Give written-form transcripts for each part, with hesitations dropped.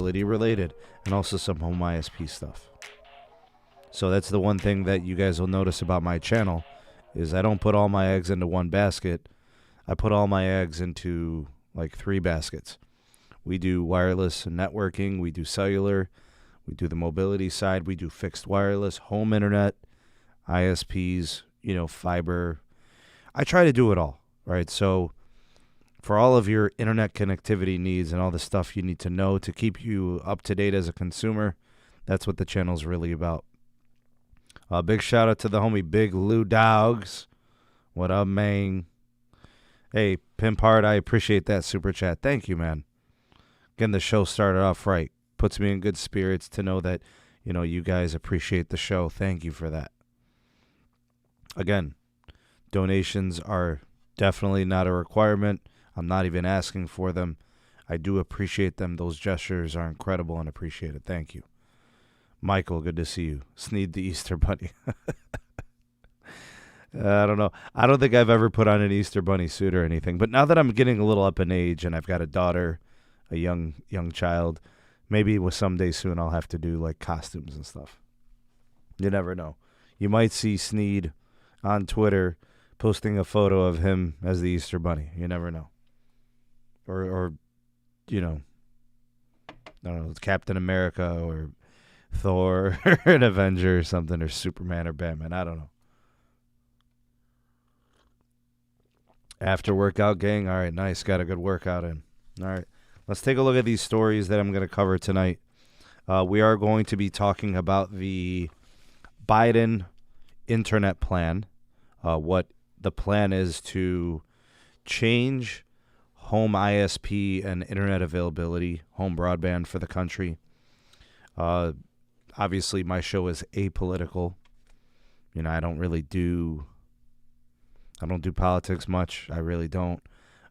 related, and also some home ISP stuff. So that's the one thing that you guys will notice about my channel is I don't put all my eggs into one basket. I put all my eggs into like 3 baskets. We do wireless and networking. We do cellular. We do the mobility side. We do fixed wireless, home internet, ISPs, fiber. I try to do it all, right? So for all of your internet connectivity needs and all the stuff you need to know to keep you up to date as a consumer, that's what the channel's really about. Big shout out to the homie Big Lou Dogs. What up, man? Hey, Pimp Hard, I appreciate that super chat. Thank you, man. Getting the show started off right. Puts me in good spirits to know that, you guys appreciate the show. Thank you for that. Again, donations are definitely not a requirement. I'm not even asking for them. I do appreciate them. Those gestures are incredible and appreciated. Thank you. Michael, good to see you. Sneed the Easter Bunny. I don't know. I don't think I've ever put on an Easter Bunny suit or anything. But now that I'm getting a little up in age and I've got a daughter, a young child, maybe someday soon I'll have to do like costumes and stuff. You never know. You might see Sneed on Twitter posting a photo of him as the Easter Bunny. You never know. Or I don't know, Captain America or Thor or an Avenger or something, or Superman or Batman. I don't know. After workout, gang. All right, nice. Got a good workout in. All right. Let's take a look at these stories that I'm going to cover tonight. We are going to be talking about the Biden internet plan, what the plan is to change home ISP and internet availability, home broadband for the country. Obviously, my show is apolitical. I don't do politics much. I really don't.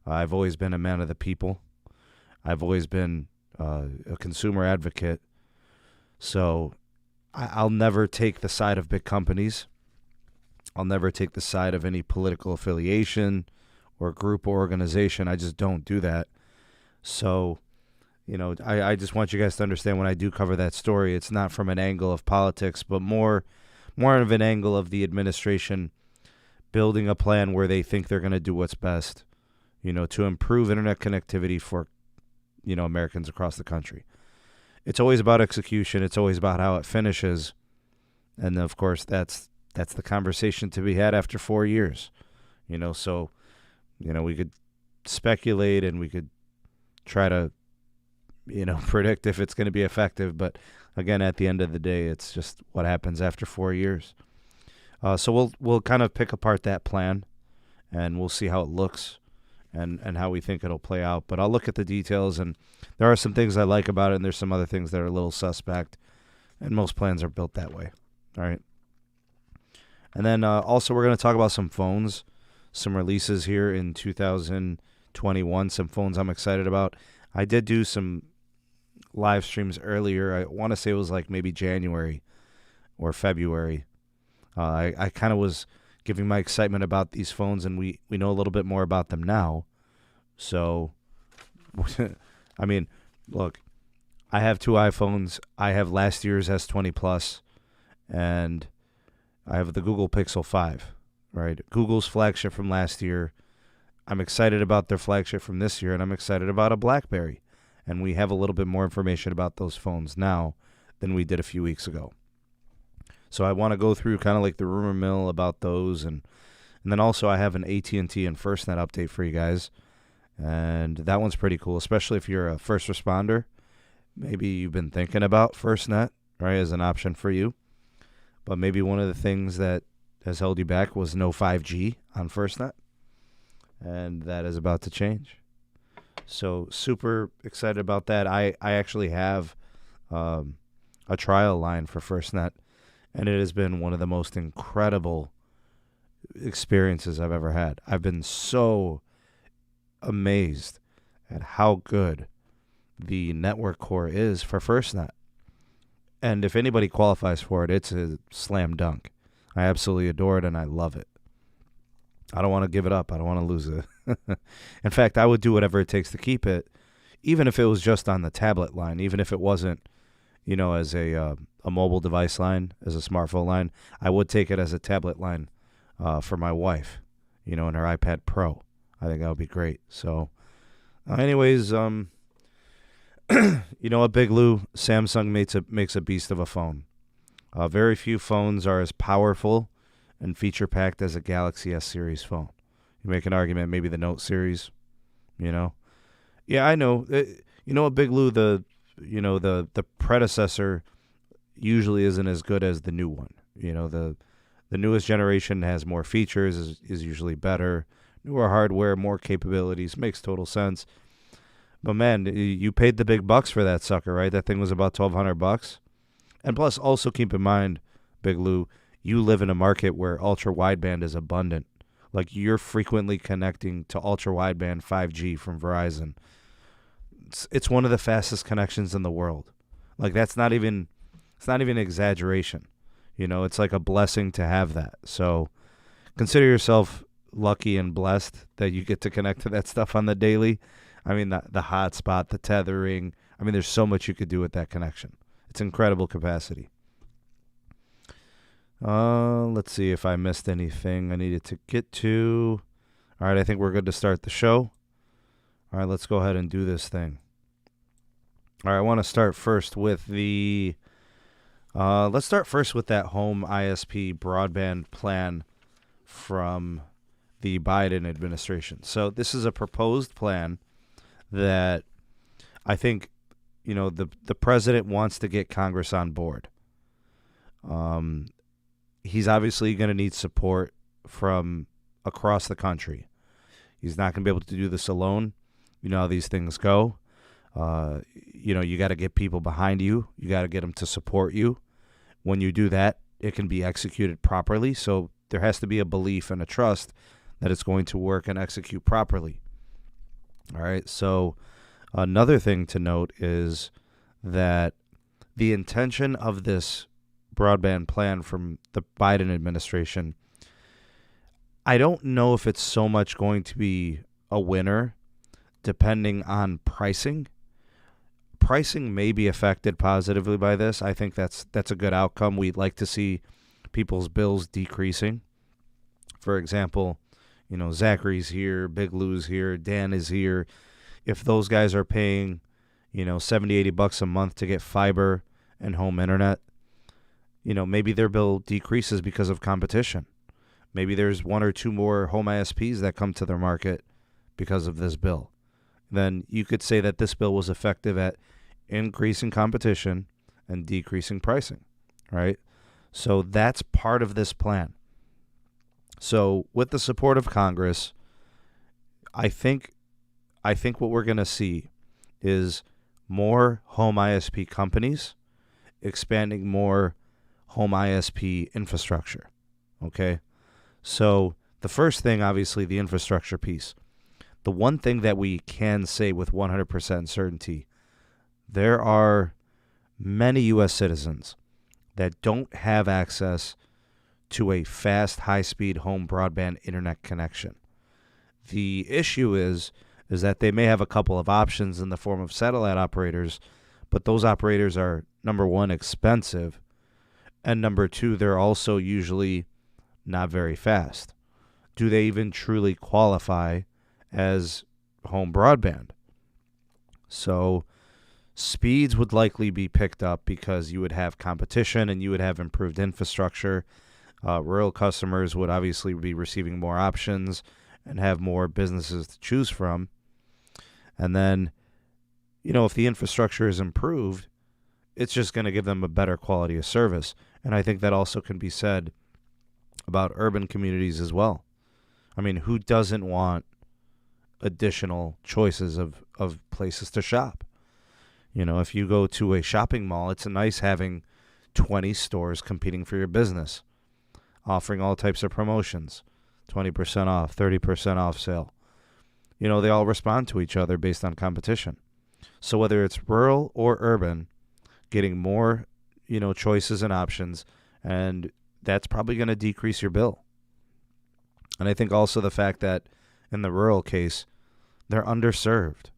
I've always been a man of the people. I've always been a consumer advocate. So I'll never take the side of big companies. I'll never take the side of any political affiliation or group or organization. I just don't do that. So, I just want you guys to understand when I do cover that story, it's not from an angle of politics, but more of an angle of the administration building a plan where they think they're going to do what's best, to improve internet connectivity for, Americans across the country. It's always about execution. It's always about how it finishes. And of course, that's the conversation to be had after 4 years, so, we could speculate and we could try to, predict if it's going to be effective. But again, at the end of the day, it's just what happens after 4 years. So we'll kind of pick apart that plan, and we'll see how it looks and how we think it'll play out. But I'll look at the details, and there are some things I like about it, and there's some other things that are a little suspect, and most plans are built that way. All right. And then also we're going to talk about some phones, some releases here in 2021, some phones I'm excited about. I did do some live streams earlier. I want to say it was like maybe January or February. I kind of was giving my excitement about these phones, and we know a little bit more about them now. So, I mean, look, I have 2 iPhones. I have last year's S20 Plus, and I have the Google Pixel 5, right? Google's flagship from last year. I'm excited about their flagship from this year, and I'm excited about a BlackBerry. And we have a little bit more information about those phones now than we did a few weeks ago. So I want to go through kind of like the rumor mill about those. And then also I have an AT&T and FirstNet update for you guys. And that one's pretty cool, especially if you're a first responder. Maybe you've been thinking about FirstNet, right, as an option for you. But maybe one of the things that has held you back was no 5G on FirstNet. And that is about to change. So super excited about that. I actually have a trial line for FirstNet. And it has been one of the most incredible experiences I've ever had. I've been so amazed at how good the network core is for FirstNet. And if anybody qualifies for it, it's a slam dunk. I absolutely adore it, and I love it. I don't want to give it up. I don't want to lose it. In fact, I would do whatever it takes to keep it, even if it was just on the tablet line, even if it wasn't, as a mobile device line, as a smartphone line, I would take it as a tablet line for my wife, in her iPad Pro. I think that would be great. So, anyways, what, Big Lou, Samsung makes a beast of a phone. Very few phones are as powerful and feature-packed as a Galaxy S series phone. You make an argument, maybe the Note series, Yeah, I know. What, Big Lou, the predecessor usually isn't as good as the new one. The newest generation has more features, is usually better. Newer hardware, more capabilities, makes total sense. But man, you paid the big bucks for that sucker, right? That thing was about $1,200. And plus, also keep in mind, Big Lou, you live in a market where ultra wideband is abundant. Like, you're frequently connecting to ultra wideband 5G from Verizon. It's one of the fastest connections in the world. Like, it's not even an exaggeration. It's like a blessing to have that. So consider yourself lucky and blessed that you get to connect to that stuff on the daily. I mean, the hotspot, the tethering. I mean, there's so much you could do with that connection. It's incredible capacity. Let's see if I missed anything I needed to get to. All right, I think we're good to start the show. All right, let's go ahead and do this thing. All right, I want to start first with that home ISP broadband plan from the Biden administration. So this is a proposed plan that I think, the president wants to get Congress on board. He's obviously going to need support from across the country. He's not going to be able to do this alone. You know how these things go. You got to get people behind you. You got to get them to support you. When you do that, it can be executed properly. So there has to be a belief and a trust that it's going to work and execute properly. All right. So another thing to note is that the intention of this broadband plan from the Biden administration, I don't know if it's so much going to be a winner depending on pricing. Pricing may be affected positively by this. I think that's a good outcome. We'd like to see people's bills decreasing. For example, Zachary's here, Big Lou's here, Dan is here. If those guys are paying, $70, $80 a month to get fiber and home internet, maybe their bill decreases because of competition. Maybe there's one or two more home ISPs that come to their market because of this bill. Then you could say that this bill was effective at increasing competition and decreasing pricing, right? So that's part of this plan. So with the support of Congress, I think what we're going to see is more home ISP companies expanding more home ISP infrastructure, okay? So the first thing, obviously, the infrastructure piece. The one thing that we can say with 100% certainty, there are many U.S. citizens that don't have access to a fast, high-speed home broadband internet connection. The issue is that they may have a couple of options in the form of satellite operators, but those operators are, number one, expensive, and number two, they're also usually not very fast. Do they even truly qualify as home broadband? So speeds would likely be picked up because you would have competition and you would have improved infrastructure. Rural customers would obviously be receiving more options and have more businesses to choose from. And then, if the infrastructure is improved, it's just going to give them a better quality of service. And I think that also can be said about urban communities as well. I mean, who doesn't want additional choices of places to shop? If you go to a shopping mall, it's nice having 20 stores competing for your business, offering all types of promotions, 20% off, 30% off sale. They all respond to each other based on competition. So whether it's rural or urban, getting more, choices and options, and that's probably going to decrease your bill. And I think also the fact that in the rural case, they're underserved.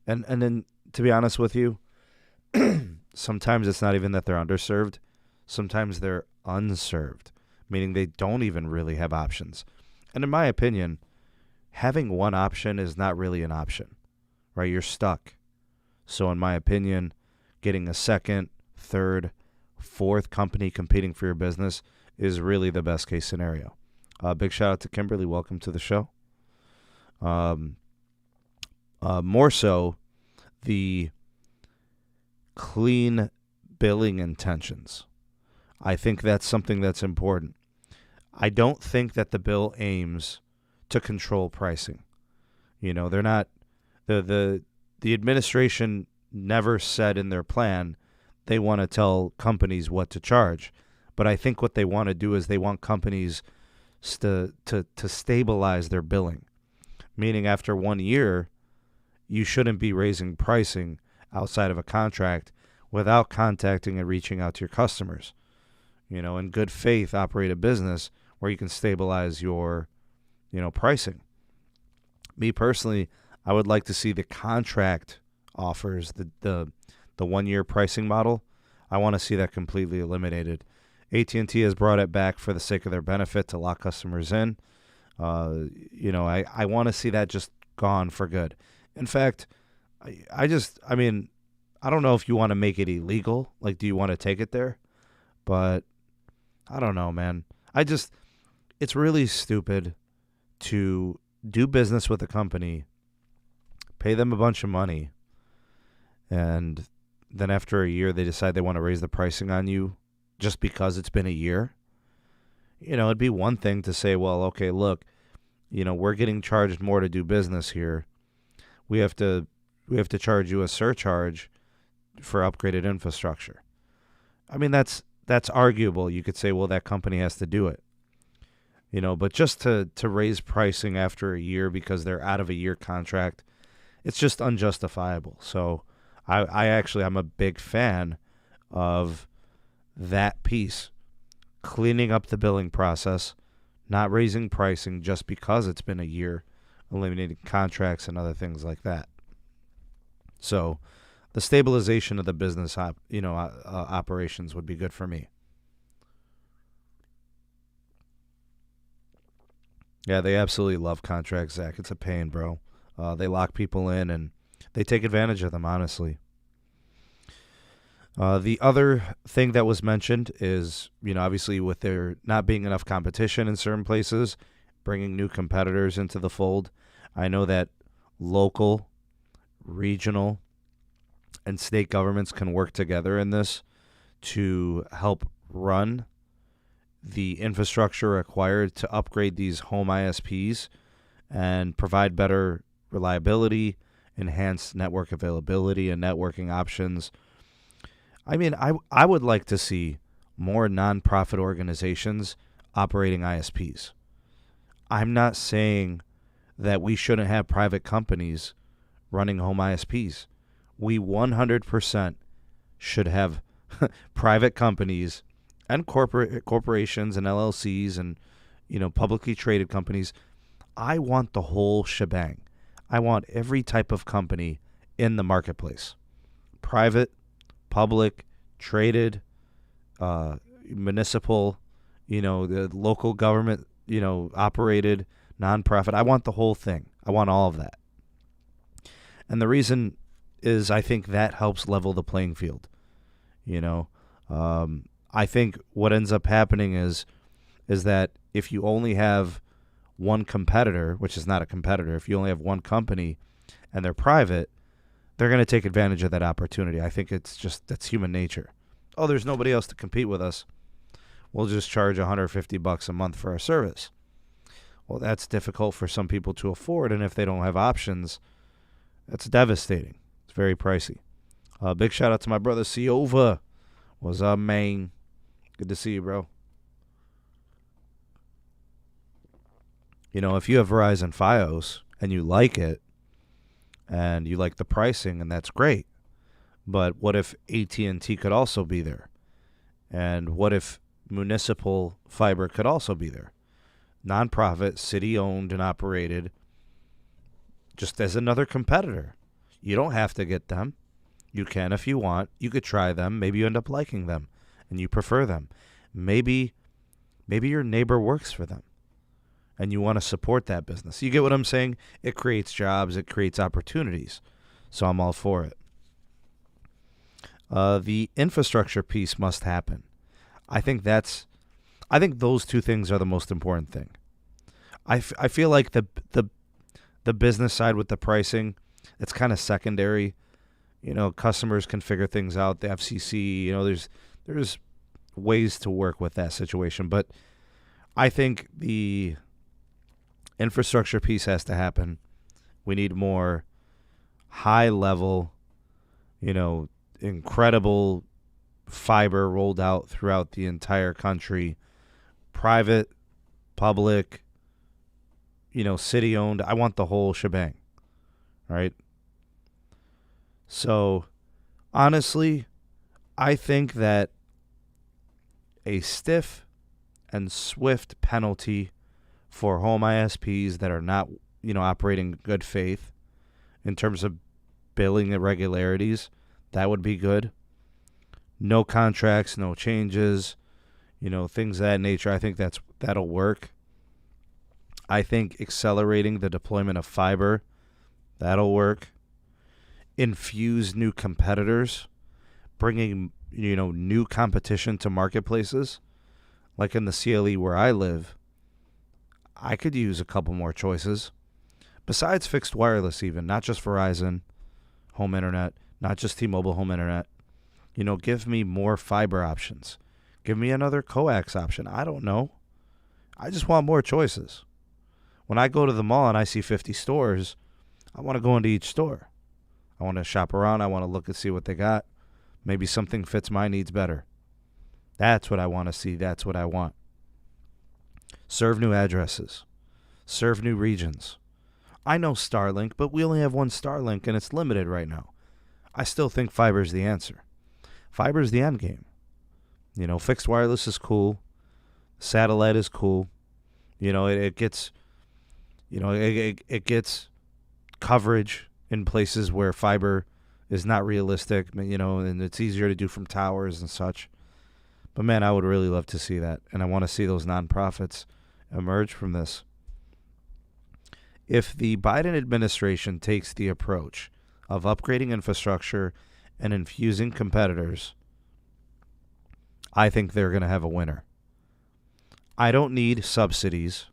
And then, to be honest with you, sometimes it's not even that they're underserved. Sometimes they're unserved, meaning they don't even really have options. And in my opinion, having one option is not really an option, right? You're stuck. So in my opinion, getting a second, third, fourth company competing for your business is really the best case scenario. Big shout out to Kimberly. Welcome to the show. More so, the clean billing intentions. I think that's something that's important. I don't think that the bill aims to control pricing. You know, they're not the administration never said in their plan they want to tell companies what to charge. But I think what they want to do is they want companies to stabilize their billing. Meaning after 1 year, you shouldn't be raising pricing outside of a contract without contacting and reaching out to your customers. You know, in good faith, operate a business where you can stabilize your, pricing. Me personally, I would like to see the contract offers, the 1 year pricing model. I want to see that completely eliminated. AT&T has brought it back for the sake of their benefit to lock customers in. I want to see that just gone for good. In fact, I don't know if you want to make it illegal. Like, do you want to take it there? But I don't know, man. It's really stupid to do business with a company, pay them a bunch of money, and then after a year they decide they want to raise the pricing on you just because it's been a year. It'd be one thing to say, well, okay, look, we're getting charged more to do business here. We have to charge you a surcharge for upgraded infrastructure. I mean, that's arguable. You could say, well, that company has to do it. But just to raise pricing after a year because they're out of a year contract, it's just unjustifiable. So I'm a big fan of that piece, cleaning up the billing process, not raising pricing just because it's been a year, eliminating contracts and other things like that. So the stabilization of the business operations would be good for me. Yeah, they absolutely love contracts, Zach. It's a pain, bro. They lock people in and they take advantage of them, honestly. The other thing that was mentioned is, obviously with there not being enough competition in certain places, bringing new competitors into the fold. I know that local, regional, and state governments can work together in this to help run the infrastructure required to upgrade these home ISPs and provide better reliability, enhanced network availability, and networking options. I mean, I would like to see more nonprofit organizations operating ISPs. I'm not saying that we shouldn't have private companies running home ISPs. We 100% should have private companies and corporations and LLCs and, publicly traded companies. I want the whole shebang. I want every type of company in the marketplace. Private, public, traded, municipal, the local government, operated, nonprofit. I want the whole thing. I want all of that. And the reason is I think that helps level the playing field. I think what ends up happening is that if you only have one competitor, which is not a competitor, if you only have one company and they're private, they're going to take advantage of that opportunity. I think that's human nature. Oh, there's nobody else to compete with us. We'll just charge $150 a month for our service. Well, that's difficult for some people to afford, and if they don't have options, that's devastating. It's very pricey. Big shout out to my brother Siova. What's up, man? Good to see you, bro. If you have Verizon Fios and you like it and you like the pricing, and that's great. But what if AT&T could also be there? And what if municipal fiber could also be there? Nonprofit, city-owned and operated, just as another competitor. You don't have to get them. You can if you want. You could try them. Maybe you end up liking them and you prefer them. Maybe your neighbor works for them and you want to support that business. You get what I'm saying? It creates jobs. It creates opportunities. So I'm all for it. The infrastructure piece must happen. I think those two things are the most important thing. I feel like the business side with the pricing, it's kind of secondary. Customers can figure things out. The FCC, there's ways to work with that situation. But I think the infrastructure piece has to happen. We need more high level, incredible fiber rolled out throughout the entire country. Private, public, city owned. I want the whole shebang. Right? So, honestly, I think that a stiff and swift penalty for home ISPs that are not, operating in good faith in terms of billing irregularities, that would be good. No contracts, no changes, things of that nature. I think that'll work. I think accelerating the deployment of fiber, that'll work. Infuse new competitors, bringing, new competition to marketplaces. Like in the CLE where I live, I could use a couple more choices. Besides fixed wireless even, not just Verizon home internet, not just T-Mobile home internet. Give me more fiber options. Give me another coax option. I don't know. I just want more choices. When I go to the mall and I see 50 stores, I want to go into each store. I want to shop around. I want to look and see what they got. Maybe something fits my needs better. That's what I want to see. That's what I want. Serve new addresses. Serve new regions. I know Starlink, but we only have one Starlink and it's limited right now. I still think fiber is the answer. Fiber is the end game. Fixed wireless is cool. Satellite is cool. It gets, it gets coverage in places where fiber is not realistic, and it's easier to do from towers and such. But man, I would really love to see that, and I want to see those nonprofits emerge from this. If the Biden administration takes the approach of upgrading infrastructure and infusing competitors, I think they're going to have a winner. I don't need subsidies.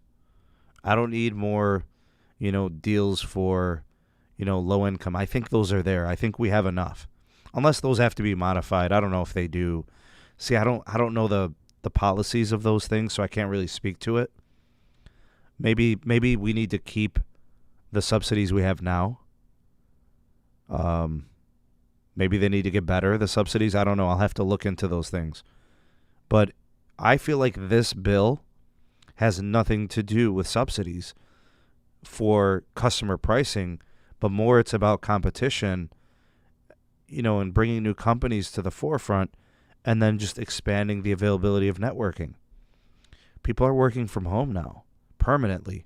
I don't need more, deals for, low income. I think those are there. I think we have enough. Unless those have to be modified. I don't know if they do. See, I don't know the policies of those things, so I can't really speak to it. Maybe we need to keep the subsidies we have now. Maybe they need to get better, the subsidies. I don't know. I'll have to look into those things. But I feel like this bill has nothing to do with subsidies for customer pricing, but more it's about competition, and bringing new companies to the forefront and then just expanding the availability of networking. People are working from home now, permanently.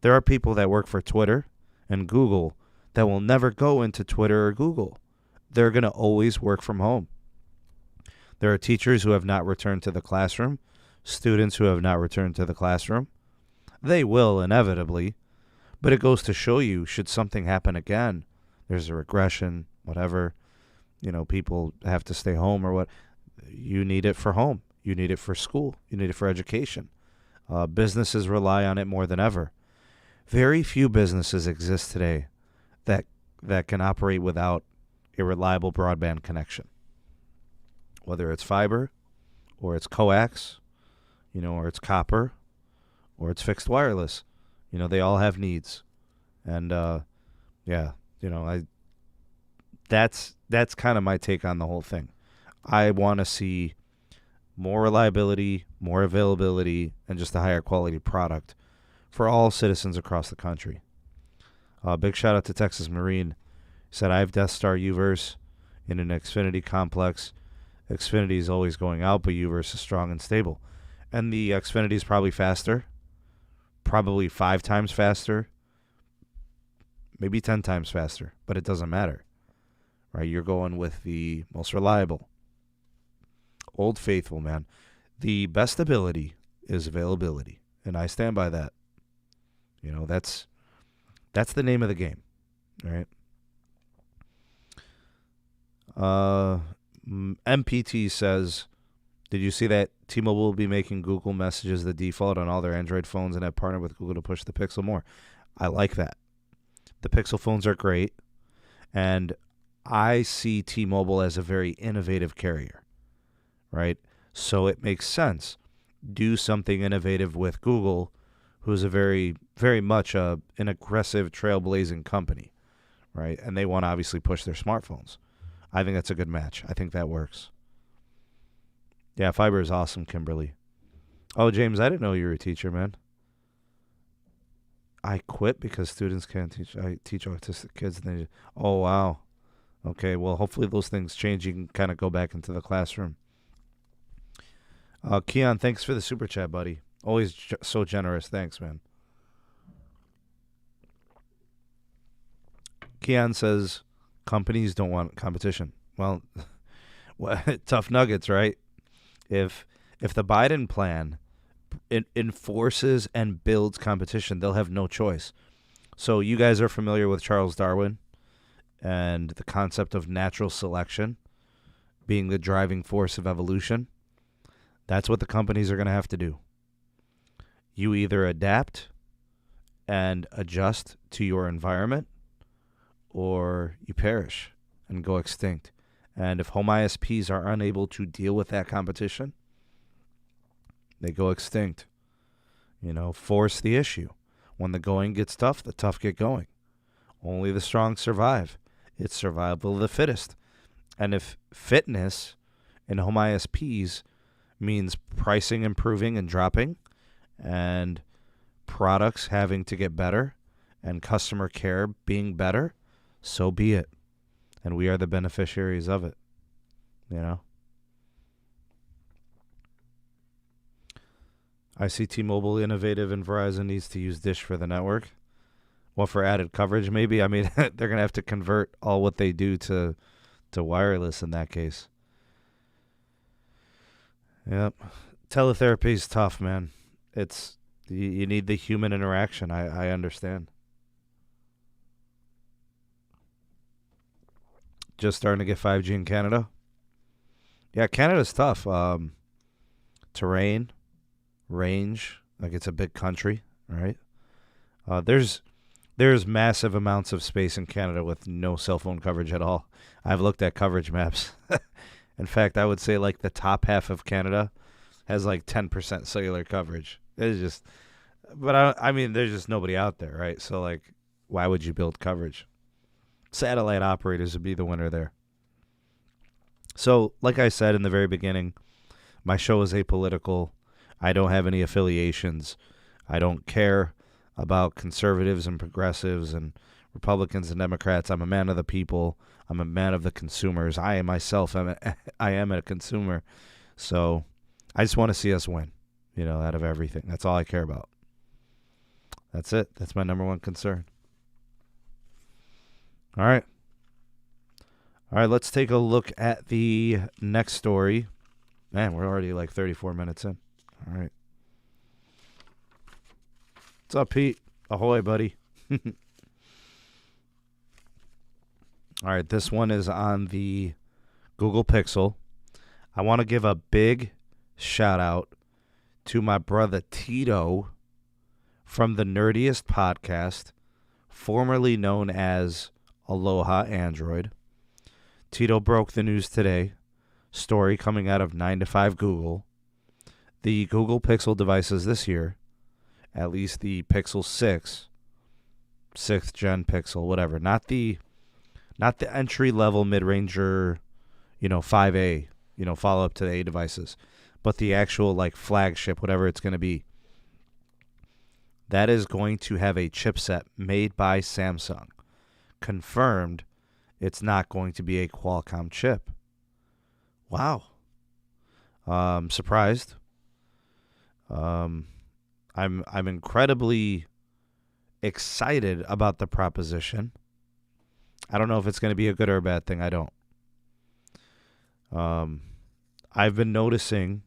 There are people that work for Twitter and Google that will never go into Twitter or Google. They're going to always work from home. There are teachers who have not returned to the classroom, students who have not returned to the classroom. They will inevitably, but it goes to show you, should something happen again, there's a regression, whatever, people have to stay home or what, you need it for home. You need it for school. You need it for education. Businesses rely on it more than ever. Very few businesses exist today that can operate without a reliable broadband connection. Whether it's fiber or it's coax, or it's copper or it's fixed wireless, they all have needs. And that's kind of my take on the whole thing. I want to see more reliability, more availability, and just a higher quality product for all citizens across the country. Big shout out to Texas Marine. He said, I have Death Star Uverse in an Xfinity complex. Xfinity is always going out, but Uverse is strong and stable. And the Xfinity is probably faster, probably 5 times faster, maybe 10 times faster, but it doesn't matter. right? You're going with the most reliable. Old Faithful, man. The best ability is availability, and I stand by that. That's the name of the game, right? MPT says, did you see that T-Mobile will be making Google Messages the default on all their Android phones and have partnered with Google to push the Pixel more? I like that. The Pixel phones are great, and I see T-Mobile as a very innovative carrier, right? So it makes sense. Do something innovative with Google, who's a very, very much an aggressive, trailblazing company, right? And they want to obviously push their smartphones. I think that's a good match. I think that works. Yeah, fiber is awesome, Kimberly. Oh, James, I didn't know you were a teacher, man. I quit because students can't teach. I teach autistic kids. And oh, wow. Okay, well, hopefully those things change. You can kind of go back into the classroom. Keon, thanks for the super chat, buddy. Always so generous. Thanks, man. Keon says companies don't want competition. Well, tough nuggets, right? If the Biden plan enforces and builds competition, they'll have no choice. So you guys are familiar with Charles Darwin and the concept of natural selection being the driving force of evolution. That's what the companies are going to have to do. You either adapt and adjust to your environment, or you perish and go extinct. And if home ISPs are unable to deal with that competition, they go extinct. Force the issue. When the going gets tough, the tough get going. Only the strong survive. It's survival of the fittest. And if fitness in home ISPs means pricing improving and dropping, and products having to get better, and customer care being better, so be it. And we are the beneficiaries of it. I see T-Mobile innovative, and Verizon needs to use Dish for the network. Well, for added coverage, maybe. I mean, they're going to have to convert all what they do to wireless in that case. Yep. Teletherapy is tough, man. You need the human interaction. I understand. Just starting to get 5G in Canada. Yeah, Canada's tough. Terrain, range, like it's a big country, right? There's massive amounts of space in Canada with no cell phone coverage at all. I've looked at coverage maps. In fact, I would say like the top half of Canada has like 10% cellular coverage. It's just, but I mean, there's just nobody out there, right? So like, why would you build coverage? Satellite operators would be the winner there. So, like I said in the very beginning, my show is apolitical. I don't have any affiliations. I don't care about conservatives and progressives and Republicans and Democrats. I'm a man of the people. I'm a man of the consumers. I myself am a consumer. So I just want to see us win, out of everything. That's all I care about. That's it. That's my number one concern. All right, let's take a look at the next story. Man, we're already like 34 minutes in. All right. What's up, Pete? Ahoy, buddy. All right, this one is on the Google Pixel. I want to give a big shout out to my brother Tito from the Nerdiest Podcast, formerly known as Aloha Android. Tito broke the news today. Story coming out of 9 to 5 Google. The Google Pixel devices this year, at least the Pixel 6, 6th gen Pixel, whatever, not the entry level mid-ranger, 5A, follow up to the A devices, but the actual like flagship, whatever it's going to be. That is going to have a chipset made by Samsung. Confirmed, it's not going to be a Qualcomm chip. Wow. Surprised. I'm incredibly excited about the proposition. I don't know if it's going to be a good or a bad thing. I don't. I've been noticing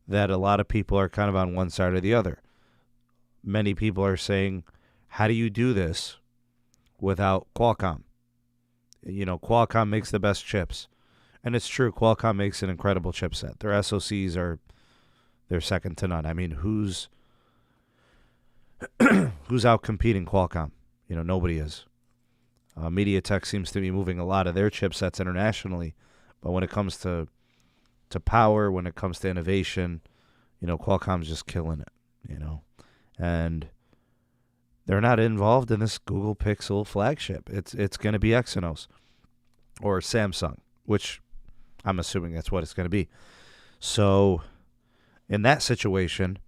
that a lot of people are kind of on one side or the other. Many people are saying, how do you do this without Qualcomm? Qualcomm makes the best chips. And it's true, Qualcomm makes an incredible chipset. Their SoCs they're second to none. I mean, who's out competing Qualcomm? Nobody is. MediaTek seems to be moving a lot of their chipsets internationally, but when it comes to power, when it comes to innovation, Qualcomm's just killing it, and they're not involved in this Google Pixel flagship. It's going to be Exynos or Samsung, which I'm assuming that's what it's going to be. So in that situation,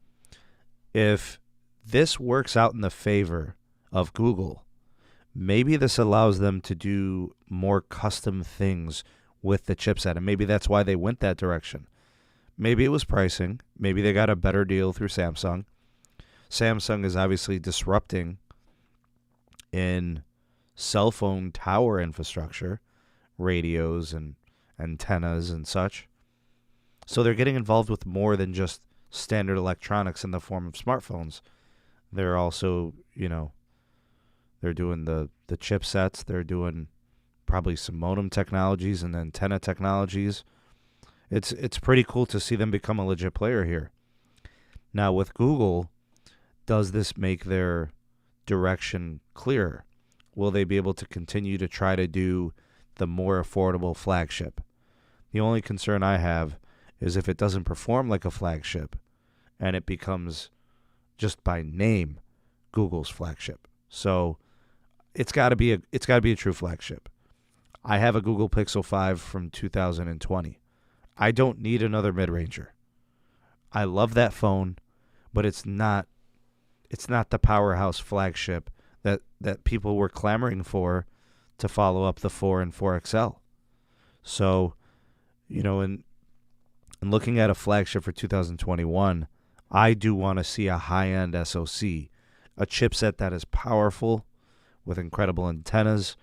if this works out in the favor of Google, maybe this allows them to do more custom things with the chipset, and maybe that's why they went that direction. Maybe it was pricing. Maybe they got a better deal through Samsung. Samsung is obviously disrupting in cell phone tower infrastructure, radios and antennas and such. So they're getting involved with more than just standard electronics in the form of smartphones. They're also, they're doing the chipsets. They're doing probably some modem technologies and antenna technologies. It's pretty cool to see them become a legit player here. Now with Google, does this make their direction clearer? Will they be able to continue to try to do the more affordable flagship? The only concern I have is if it doesn't perform like a flagship and it becomes just by name Google's flagship. So it's got to be a true flagship. I have a Google Pixel 5 from 2020. I don't need another mid-ranger. I love that phone, but it's not the powerhouse flagship that people were clamoring for to follow up the 4 and 4XL. So, in looking at a flagship for 2021, I do want to see a high-end SoC, a chipset that is powerful with incredible antennas,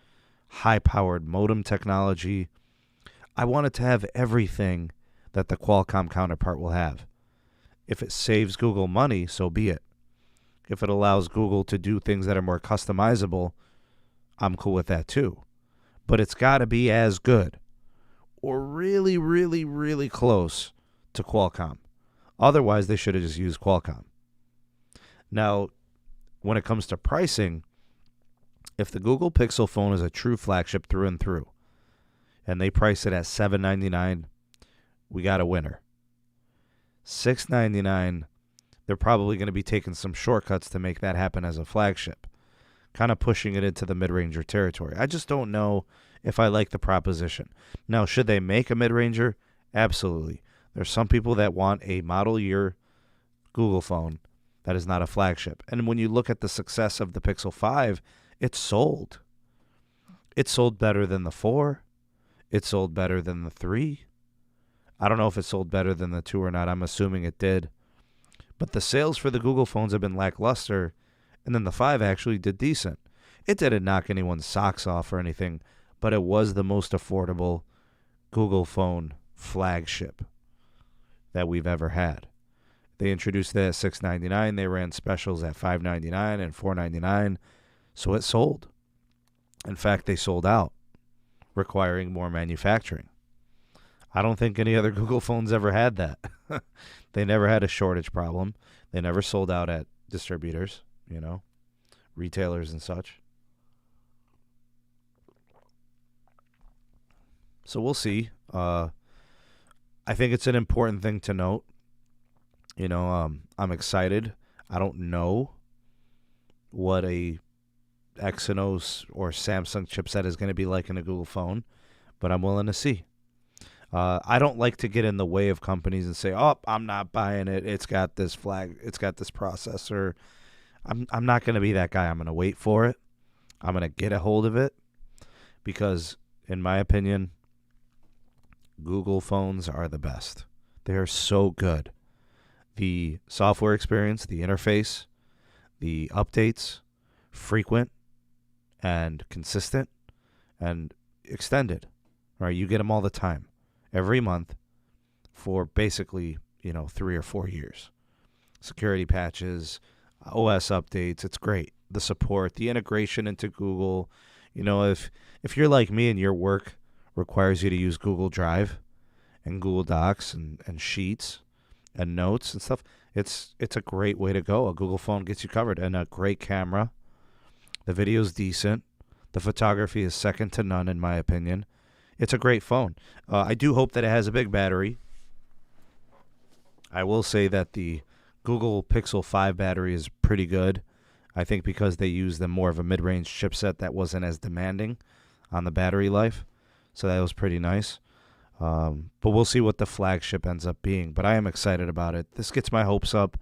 high-powered modem technology. I want it to have everything that the Qualcomm counterpart will have. If it saves Google money, so be it. If it allows Google to do things that are more customizable, I'm cool with that too. But it's got to be as good or really, really, really close to Qualcomm. Otherwise, they should have just used Qualcomm. Now, when it comes to pricing, if the Google Pixel phone is a true flagship through and through, and they price it at $799, we got a winner. $699, they're probably going to be taking some shortcuts to make that happen as a flagship, kind of pushing it into the mid-ranger territory. I just don't know if I like the proposition. Now, should they make a mid-ranger? Absolutely. There's some people that want a model year Google phone that is not a flagship. And when you look at the success of the Pixel 5, it's sold. It sold better than the 4. It sold better than the 3. I don't know if it sold better than the 2 or not. I'm assuming it did. But the sales for the Google phones have been lackluster, and then the 5 actually did decent. It didn't knock anyone's socks off or anything, but it was the most affordable Google phone flagship that we've ever had. They introduced it at $699. They ran specials at $599 and $499, so it sold. In fact, they sold out, requiring more manufacturing. I don't think any other Google phones ever had that. They never had a shortage problem. They never sold out at distributors, retailers and such. So we'll see. I think it's an important thing to note. I'm excited. I don't know what a Exynos or Samsung chipset is going to be like in a Google phone, but I'm willing to see. I don't like to get in the way of companies and say, "Oh, I'm not buying it. It's got this flag. It's got this processor." I'm not going to be that guy. I'm going to wait for it. I'm going to get a hold of it because, in my opinion, Google phones are the best. They are so good. The software experience, the interface, the updates, frequent and consistent, and extended. Right? You get them all the time, every month, for basically 3 or 4 years. Security patches, OS updates. It's great. The support, the integration into Google. If you're like me and your work requires you to use Google Drive and Google Docs and Sheets and Notes and stuff, it's a great way to go. A Google phone gets you covered, and a great camera. The video's decent. The photography is second to none, in my opinion. It's a great phone. I do hope that it has a big battery. I will say that the Google Pixel 5 battery is pretty good. I think because they used more of a mid-range chipset that wasn't as demanding on the battery life. So that was pretty nice. But we'll see what the flagship ends up being. But I am excited about it. This gets my hopes up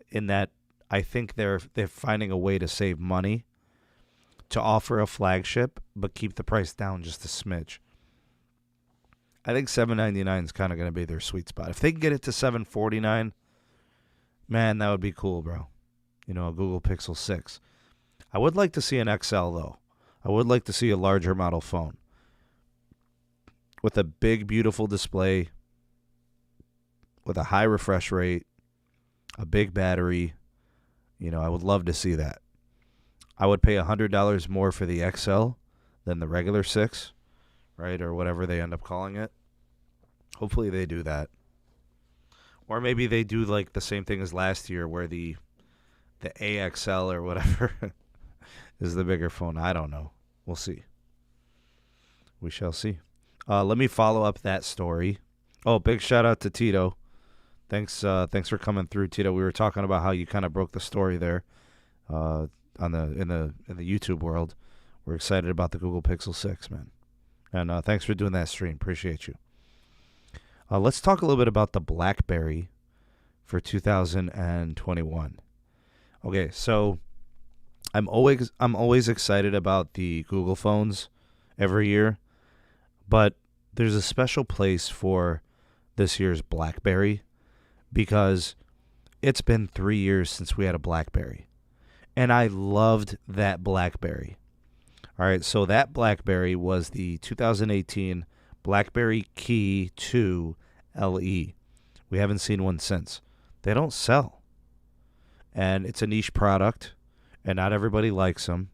in that I think they're finding a way to save money to offer a flagship but keep the price down just a smidge. I think $799 is kind of going to be their sweet spot. If they can get it to $749, man, that would be cool, bro. A Google Pixel 6. I would like to see an XL, though. I would like to see a larger model phone with a big, beautiful display, with a high refresh rate, a big battery. I would love to see that. I would pay $100 more for the XL than the regular 6, right, or whatever they end up calling it. Hopefully they do that. Or maybe they do like the same thing as last year where the AXL or whatever is the bigger phone. I don't know. We'll see. We shall see. Let me follow up that story. Oh, big shout out to Tito. Thanks for coming through, Tito. We were talking about how you kind of broke the story there in the YouTube world. We're excited about the Google Pixel 6, man. And thanks for doing that stream. Appreciate you. Let's talk a little bit about the BlackBerry for 2021. Okay, so I'm always excited about the Google phones every year, but there's a special place for this year's BlackBerry because it's been 3 years since we had a BlackBerry, and I loved that BlackBerry. All right, so that BlackBerry was the 2018 BlackBerry Key 2 LE. We haven't seen one since. They don't sell. And it's a niche product, and not everybody likes them,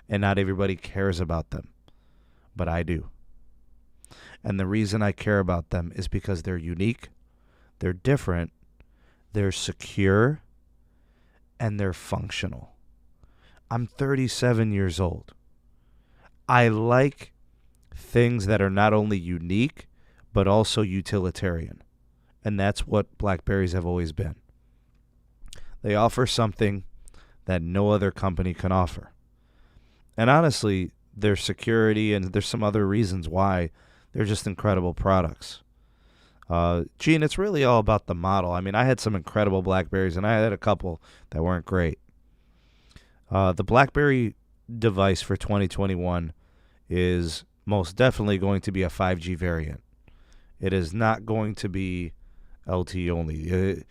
and not everybody cares about them. But I do. And the reason I care about them is because they're unique, they're different, they're secure, and they're functional. I'm 37 years old. I like things that are not only unique, but also utilitarian. And that's what BlackBerries have always been. They offer something that no other company can offer. And honestly, their security, and there's some other reasons why, they're just incredible products. Gene, it's really all about the model. I mean, I had some incredible BlackBerries, and I had a couple that weren't great. The BlackBerry device for 2021 is most definitely going to be a 5G variant. It is not going to be LTE only.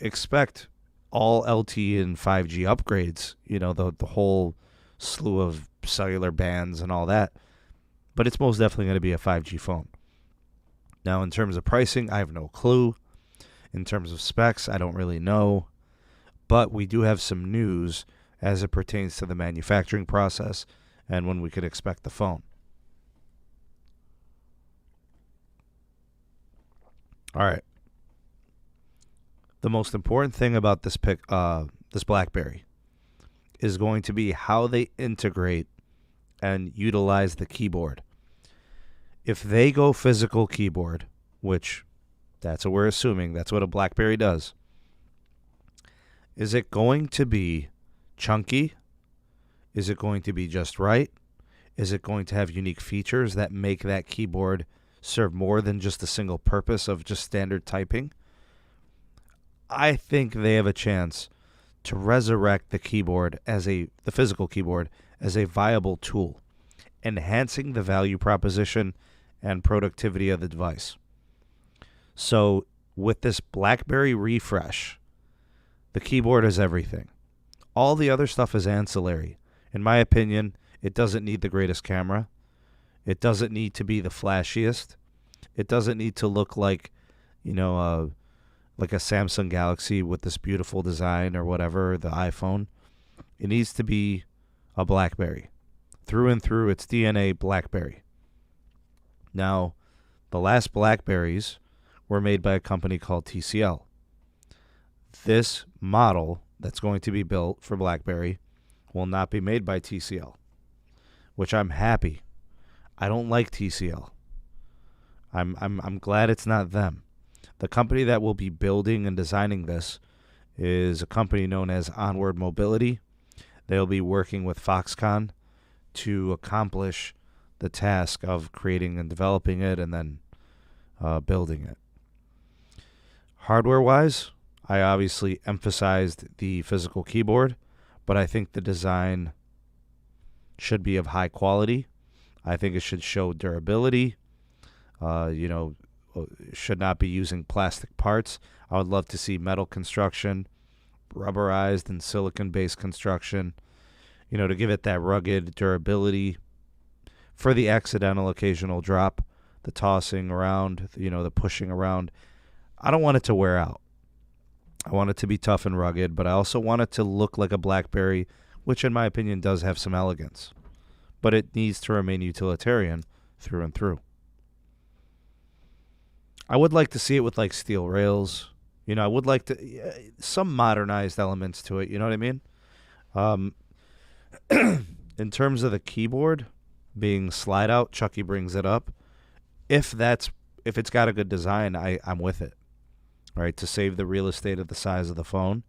Expect all LTE and 5G upgrades, the whole slew of cellular bands and all that. But it's most definitely going to be a 5G phone. Now, in terms of pricing, I have no clue. In terms of specs, I don't really know. But we do have some news as it pertains to the manufacturing process and when we could expect the phone. All right. The most important thing about this BlackBerry is going to be how they integrate and utilize the keyboard. If they go physical keyboard, which that's what we're assuming, that's what a BlackBerry does, is it going to be chunky? Is it going to be just right? Is it going to have unique features that make that keyboard serve more than just a single purpose of just standard typing? I think they have a chance to resurrect the keyboard the physical keyboard as a viable tool, enhancing the value proposition and productivity of the device. So with this BlackBerry refresh, the keyboard is everything. All the other stuff is ancillary. In my opinion, it doesn't need the greatest camera. It doesn't need to be the flashiest. It doesn't need to look like, like a Samsung Galaxy with this beautiful design or whatever, the iPhone. It needs to be a BlackBerry. Through and through, it's DNA BlackBerry. Now, the last BlackBerries were made by a company called TCL. This model that's going to be built for BlackBerry will not be made by TCL, which I'm happy. I don't like TCL. I'm glad it's not them. The company that will be building and designing this is a company known as Onward Mobility. They'll be working with Foxconn to accomplish the task of creating and developing it and then building it. Hardware-wise, I obviously emphasized the physical keyboard, but I think the design should be of high quality. I think it should show durability. Should not be using plastic parts. I would love to see metal construction, rubberized and silicon-based construction, to give it that rugged durability for the accidental occasional drop, the tossing around, the pushing around. I don't want it to wear out. I want it to be tough and rugged, but I also want it to look like a BlackBerry, which in my opinion does have some elegance. But it needs to remain utilitarian through and through. I would like to see it with like steel rails. I would like to some modernized elements to it. You know what I mean? In terms of the keyboard being slide out, Chucky brings it up. If it's got a good design, I'm with it. Right, to save the real estate of the size of the phone,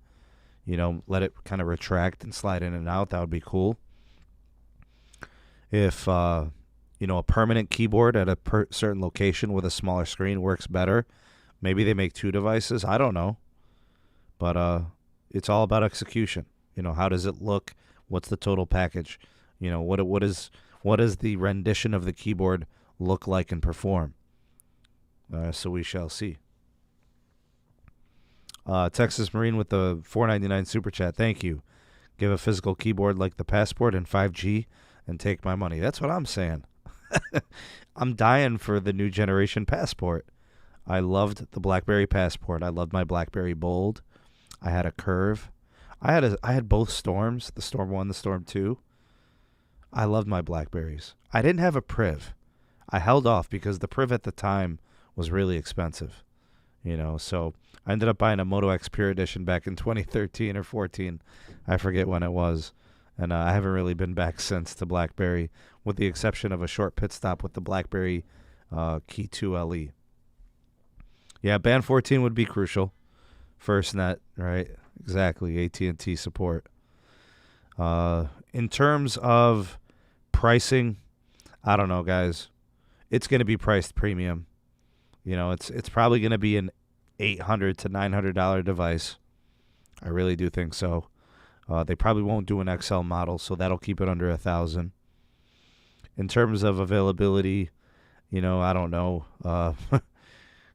let it kind of retract and slide in and out. That would be cool. If a permanent keyboard at a certain location with a smaller screen works better, maybe they make two devices. I don't know, but it's all about execution. How does it look? What's the total package? What does the rendition of the keyboard look like and perform? So we shall see. Texas Marine with the $4.99 super chat. Thank you. Give a physical keyboard like the Passport and 5G and take my money. That's what I'm saying. I'm dying for the new generation Passport. I loved the BlackBerry Passport. I loved my BlackBerry Bold. I had a Curve. I had both Storms, the Storm 1, the Storm 2. I loved my BlackBerries. I didn't have a Priv. I held off because the Priv at the time was really expensive. So I ended up buying a Moto X Pure Edition back in 2013 or 14. I forget when it was. And I haven't really been back since to BlackBerry, with the exception of a short pit stop with the BlackBerry Key 2 LE. Yeah, Band 14 would be crucial. FirstNet, right? Exactly. AT&T support. In terms of pricing, I don't know, guys. It's going to be priced premium. It's probably going to be an $800 to $900 device. I really do think so. They probably won't do an XL model, so that'll keep it under $1,000. In terms of availability, I don't know.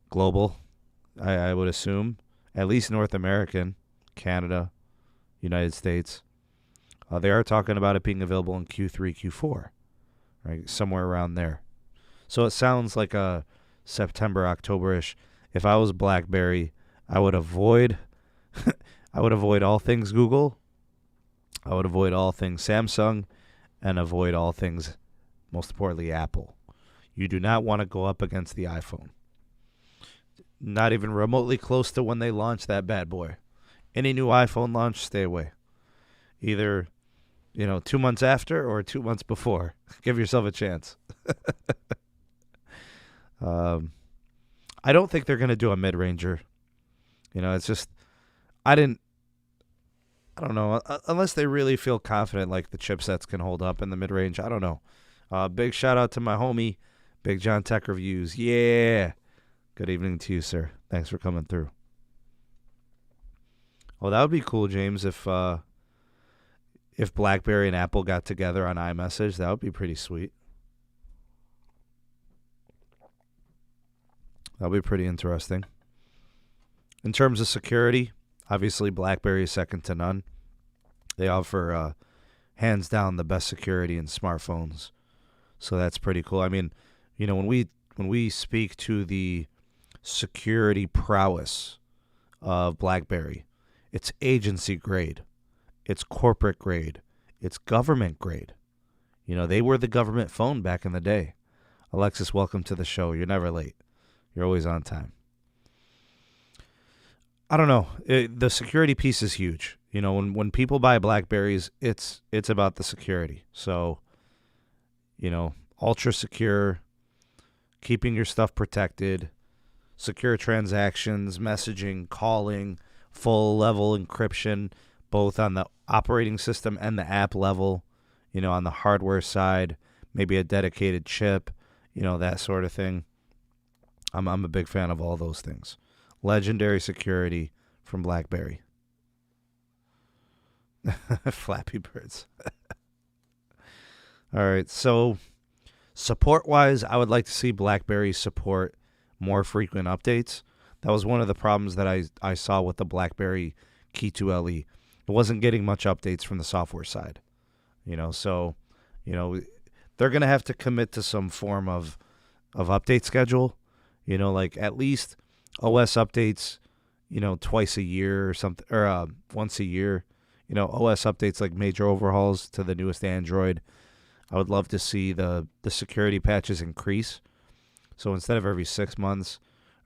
Global, I would assume. At least North American, Canada, United States. They are talking about it being available in Q3, Q4, right? Somewhere around there. So it sounds like a September, October-ish. If I was BlackBerry, I would avoid all things Google. I would avoid all things Samsung and avoid all things, most importantly, Apple. You do not want to go up against the iPhone. Not even remotely close to when they launched that bad boy. Any new iPhone launch, stay away. Either, 2 months after or 2 months before. Give yourself a chance. I don't think they're going to do a mid-ranger. It's just, I don't know, unless they really feel confident like the chipsets can hold up in the mid-range. I don't know. Big shout out to my homie, Big John Tech Reviews. Yeah. Good evening to you, sir. Thanks for coming through. Well, that would be cool, James, if BlackBerry and Apple got together on iMessage. That would be pretty sweet. That would be pretty interesting. In terms of security, obviously BlackBerry is second to none. They offer, hands down, the best security in smartphones. So that's pretty cool. I mean, when we speak to the security prowess of BlackBerry, it's agency grade, it's corporate grade, it's government grade. They were the government phone back in the day. Alexis, welcome to the show. You're never late. You're always on time. I don't know. The security piece is huge. When people buy BlackBerries, it's about the security. So, ultra secure, keeping your stuff protected, secure transactions, messaging, calling, full level encryption, both on the operating system and the app level, on the hardware side, maybe a dedicated chip, that sort of thing. I'm a big fan of all those things. Legendary security from BlackBerry. Flappy Birds. All right, so support-wise, I would like to see BlackBerry support more frequent updates. That was one of the problems that I saw with the BlackBerry Key 2 LE. It wasn't getting much updates from the software side. So, they're going to have to commit to some form of update schedule. Like at least OS updates, twice a year or something, or once a year. OS updates like major overhauls to the newest Android. I would love to see the security patches increase. So instead of every 6 months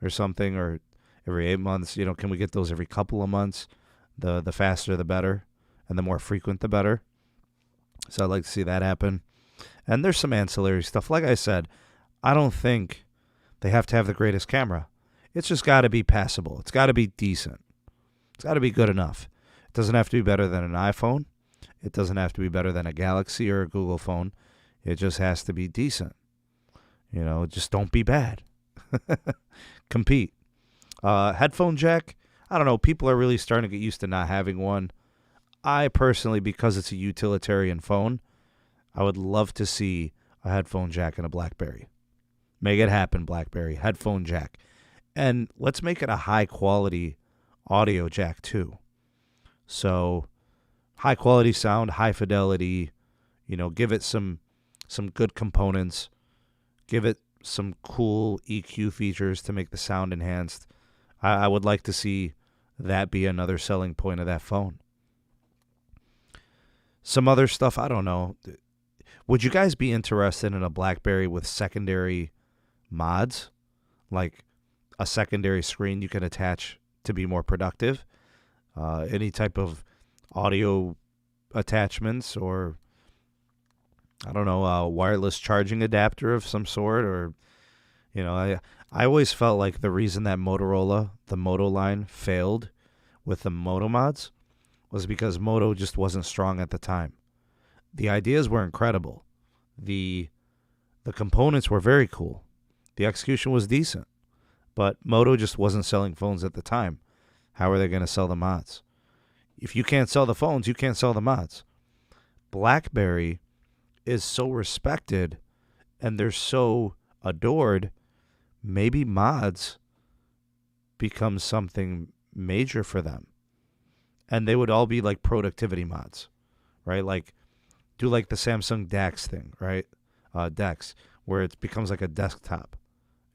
or something, or every 8 months, can we get those every couple of months? The faster the better, and the more frequent the better. So I'd like to see that happen. And there's some ancillary stuff. Like I said, I don't think they have to have the greatest camera. It's just got to be passable. It's got to be decent. It's got to be good enough. It doesn't have to be better than an iPhone. It doesn't have to be better than a Galaxy or a Google phone. It just has to be decent. Just don't be bad. Compete. Headphone jack, I don't know. People are really starting to get used to not having one. I personally, because it's a utilitarian phone, I would love to see a headphone jack in a BlackBerry. Make it happen, BlackBerry. Headphone jack. And let's make it a high-quality audio jack, too. So, high-quality sound, high fidelity, give it some good components. Give it some cool EQ features to make the sound enhanced. I would like to see that be another selling point of that phone. Some other stuff, I don't know. Would you guys be interested in a BlackBerry with secondary mods? Like a secondary screen you can attach to be more productive? Any type of audio attachments, or I don't know, a wireless charging adapter of some sort, or I always felt like the reason that Motorola, the Moto line, failed with the Moto mods was because Moto just wasn't strong at the time. The ideas were incredible. The components were very cool. The execution was decent. But Moto just wasn't selling phones at the time. How are they going to sell the mods? If you can't sell the phones, you can't sell the mods. BlackBerry is so respected and they're so adored, maybe mods become something major for them. And they would all be like productivity mods, right? Like, do like the Samsung DeX thing, right? DeX, where it becomes like a desktop.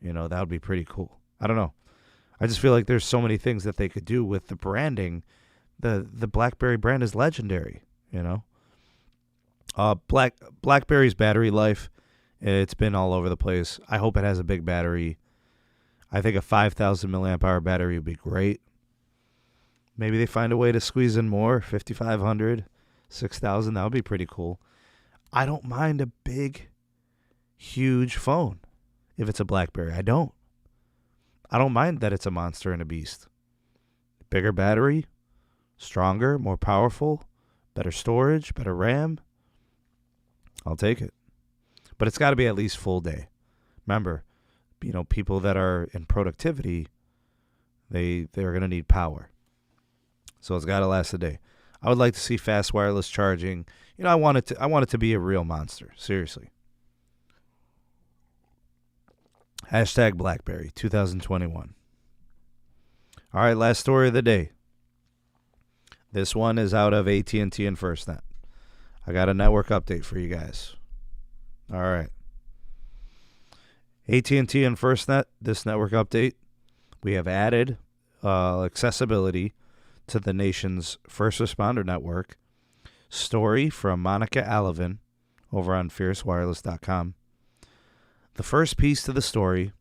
That would be pretty cool. I don't know. I just feel like there's so many things that they could do with the branding. The BlackBerry brand is legendary, BlackBerry's battery life, it's been all over the place. I hope it has a big battery. I think a 5,000 milliamp hour battery would be great. Maybe they find a way to squeeze in more, 5,500, 6,000. That would be pretty cool. I don't mind a big, huge phone if it's a BlackBerry. I don't mind that it's a monster and a beast. Bigger battery, stronger, more powerful, better storage, better RAM. I'll take it. But it's got to be at least full day. Remember, people that are in productivity, they're going to need power. So it's got to last a day. I would like to see fast wireless charging. I want it to be a real monster. Seriously. Hashtag BlackBerry 2021. All right, last story of the day. This one is out of AT&T and FirstNet. I got a network update for you guys. All right. AT&T and FirstNet, this network update, we have added accessibility to the nation's first responder network. Story from Monica Alvin over on fiercewireless.com. The first piece to the story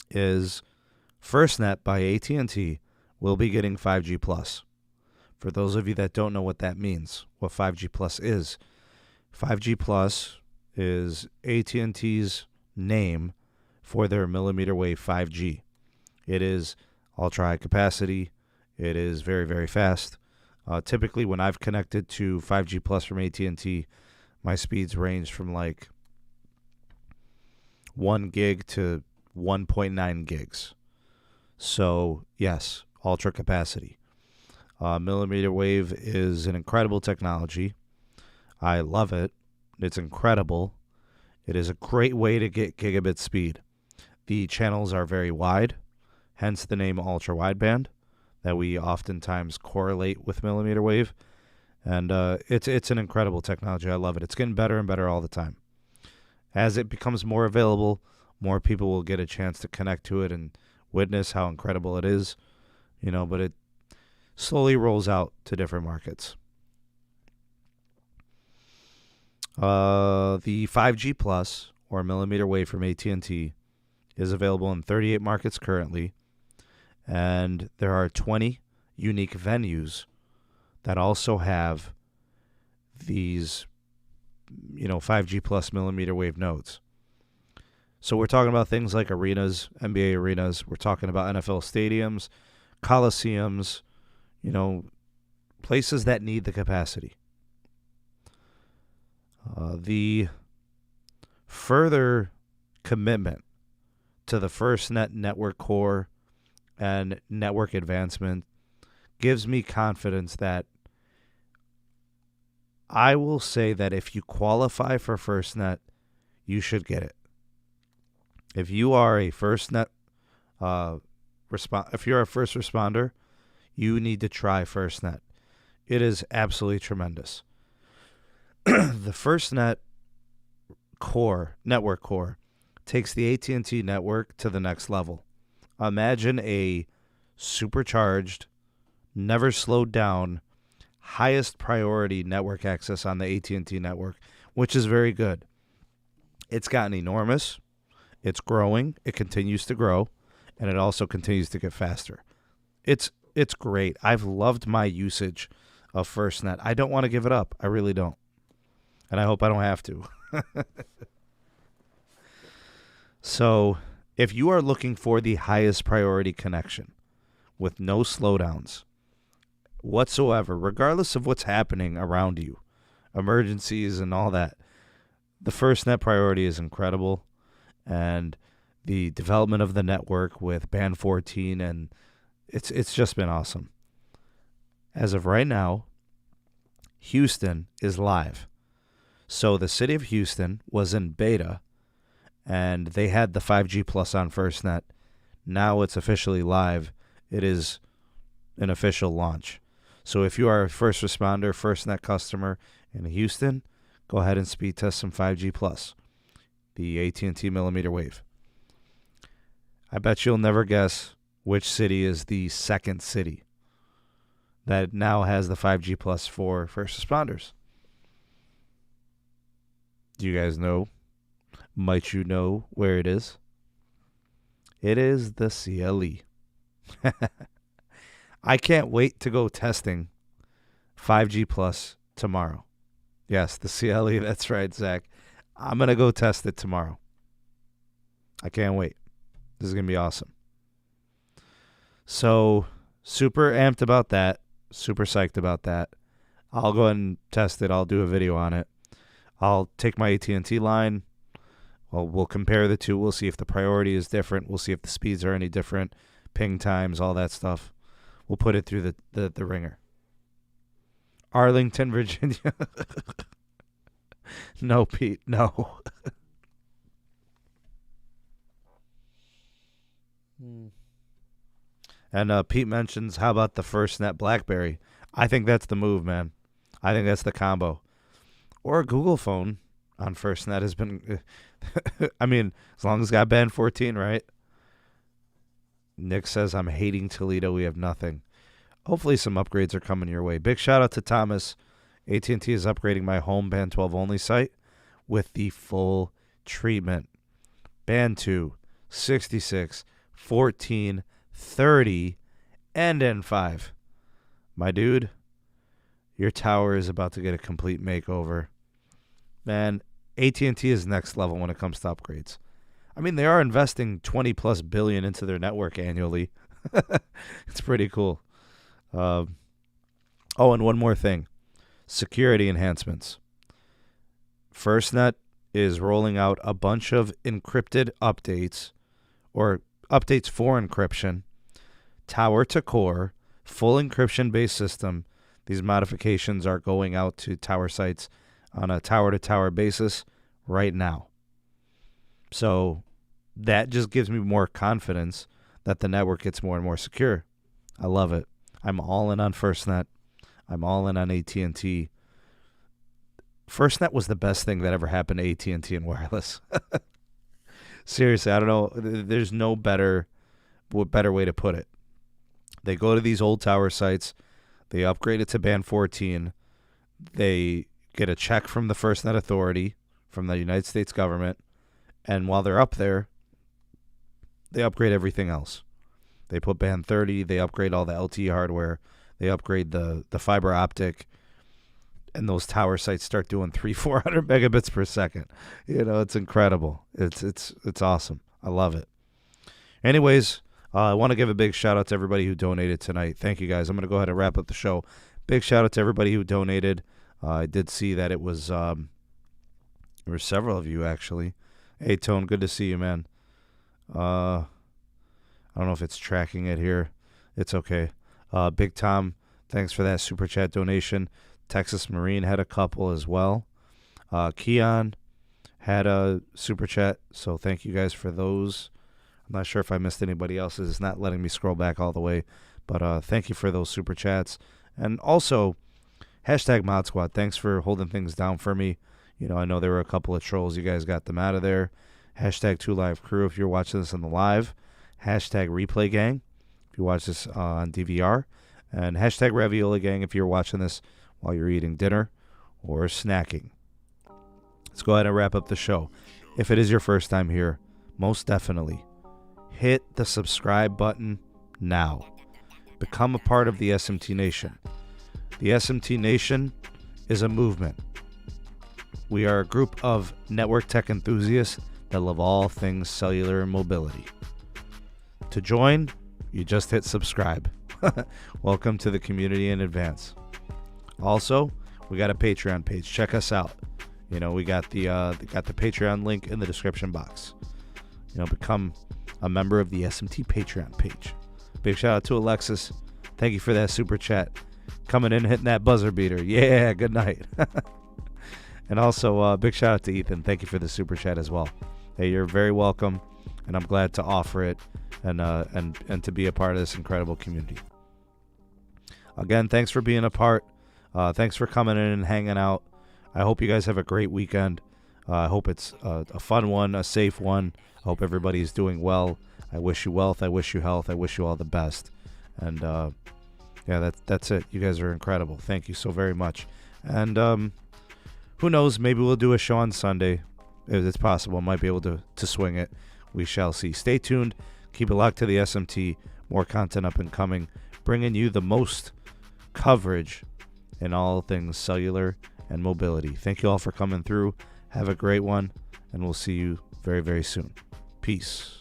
is FirstNet by AT&T will be getting 5G Plus. For those of you that don't know what that means, what 5G Plus is, 5G Plus is AT&T's name for their millimeter wave 5G. It is ultra high capacity. It is very, very fast. Typically, when I've connected to 5G Plus from AT&T, my speeds range from like 1 gig to 1.9 gigs. So, yes, ultra capacity. Millimeter wave is an incredible technology. I love it. It's incredible. It is a great way to get gigabit speed. The channels are very wide, hence the name ultra wideband that we oftentimes correlate with millimeter wave. And it's an incredible technology. I love it. It's getting better and better all the time. As it becomes more available, more people will get a chance to connect to it and witness how incredible it is. But it slowly rolls out to different markets. The 5G Plus, or millimeter wave from AT&T, is available in 38 markets currently, and there are 20 unique venues that also have these, 5G Plus millimeter wave nodes. So we're talking about things like arenas, NBA arenas. We're talking about NFL stadiums, coliseums, places that need the capacity. The further commitment to the FirstNet network core and network advancement gives me confidence that I will say that if you qualify for FirstNet, you should get it. If you are a FirstNet if you're a first responder, you need to try FirstNet. It is absolutely tremendous. The FirstNet network core, takes the AT&T network to the next level. Imagine a supercharged, never slowed down, highest priority network access on the AT&T network, which is very good. It's gotten enormous. It's growing. It continues to grow, and it also continues to get faster. It's great. I've loved my usage of FirstNet. I don't want to give it up. I really don't. And I hope I don't have to. So, if you are looking for the highest priority connection with no slowdowns whatsoever, regardless of what's happening around you, emergencies and all that, the FirstNet priority is incredible. And the development of the network with Band 14, and it's just been awesome. As of right now, Houston is live. So the city of Houston was in beta, and they had the 5G Plus on FirstNet. Now it's officially live. It is an official launch. So if you are a first responder, FirstNet customer in Houston, go ahead and speed test some 5G Plus, the AT&T millimeter wave. I bet you'll never guess which city is the second city that now has the 5G Plus for first responders. Do you guys know? Might you know where it is? It is the CLE. I can't wait to go testing 5G Plus tomorrow. Yes, the CLE, that's right, Zach. I'm going to go test it tomorrow. I can't wait. This is going to be awesome. So, super amped about that. Super psyched about that. I'll go ahead and test it. I'll do a video on it. I'll take my AT&T line. We'll compare the two. We'll see if the priority is different. We'll see if the speeds are any different. Ping times, all that stuff. We'll put it through the ringer. Arlington, Virginia. No, Pete, no. And Pete mentions, how about the FirstNet BlackBerry? I think that's the move, man. I think that's the combo. Or a Google phone. on FirstNet has been, I mean, as long as it's got band 14, right? Nick says, I'm hating Toledo. We have nothing. Hopefully some upgrades are coming your way. Big shout out to Thomas. AT&T is upgrading my home band 12 only site with the full treatment. Band 2, 66, 14, 30, and N5. My dude, your tower is about to get a complete makeover. Man, AT&T is next level when it comes to upgrades. I mean, they are investing 20 plus billion into their network annually. It's pretty cool. Oh, and one more thing. Security enhancements. FirstNet is rolling out a bunch of encrypted updates or updates for encryption, tower to core, full encryption-based system. These modifications are going out to tower sites on a tower-to-tower basis right now. So that just gives me more confidence that the network gets more and more secure. I love it. I'm all in on FirstNet. I'm all in on AT&T. FirstNet was the best thing that ever happened to AT&T and wireless. Seriously, I don't know. There's no better way to put it. They go to these old tower sites. They upgrade it to band 14. They get a check from the FirstNet Authority, from the United States government. And while they're up there, they upgrade everything else. They put band 30. They upgrade all the LTE hardware. They upgrade the fiber optic. And those tower sites start doing 300-400 megabits per second. You know, it's incredible. It's awesome. I love it. Anyways, I want to give a big shout out to everybody who donated tonight. Thank you guys. I'm going to go ahead and wrap up the show. Big shout out to everybody who donated. I did see that it was there were several of you actually. Hey Tone, good to see you, man. I don't know if it's tracking it here. It's okay. Big Tom, thanks for that super chat donation. Texas Marine had a couple as well. Keon had a super chat, so thank you guys for those. I'm not sure if I missed anybody else's. It's not letting me scroll back all the way, but thank you for those super chats. And also, hashtag Mod Squad, thanks for holding things down for me. You know, I know there were a couple of trolls. You guys got them out of there. Hashtag 2Live Crew if you're watching this on the live. Hashtag Replay Gang if you watch this on DVR. And hashtag Ravioli Gang if you're watching this while you're eating dinner or snacking. Let's go ahead and wrap up the show. If it is your first time here, most definitely hit the subscribe button now. Become a part of the SMT Nation. The SMT Nation is a movement. We are a group of network tech enthusiasts that love all things cellular and mobility. To join, you just hit subscribe. Welcome to the community in advance. Also, we got a Patreon page. Check us out. You know, we got the Patreon link in the description box. You know, become a member of the SMT Patreon page. Big shout out to Alexis. Thank you for that super chat. Coming in, hitting that buzzer beater. Yeah, good night. And also, big shout out to Ethan. Thank you for the super chat as well. Hey, you're very welcome, and I'm glad to offer it and to be a part of this incredible community. Again, thanks for being a part. Thanks for coming in and hanging out. I hope you guys have a great weekend. I hope it's a fun one, a safe one. I hope everybody's doing well. I wish you wealth. I wish you health. I wish you all the best. And yeah, that's it. You guys are incredible. Thank you so very much. And who knows? Maybe we'll do a show on Sunday. If it's possible, might be able to swing it. We shall see. Stay tuned. Keep it locked to the SMT. More content up and coming. Bringing you the most coverage in all things cellular and mobility. Thank you all for coming through. Have a great one, and we'll see you very, very soon. Peace.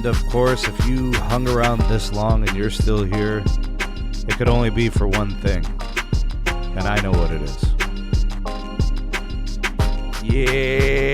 And of course, if you hung around this long and you're still here, it could only be for one thing. And I know what it is. Yeah.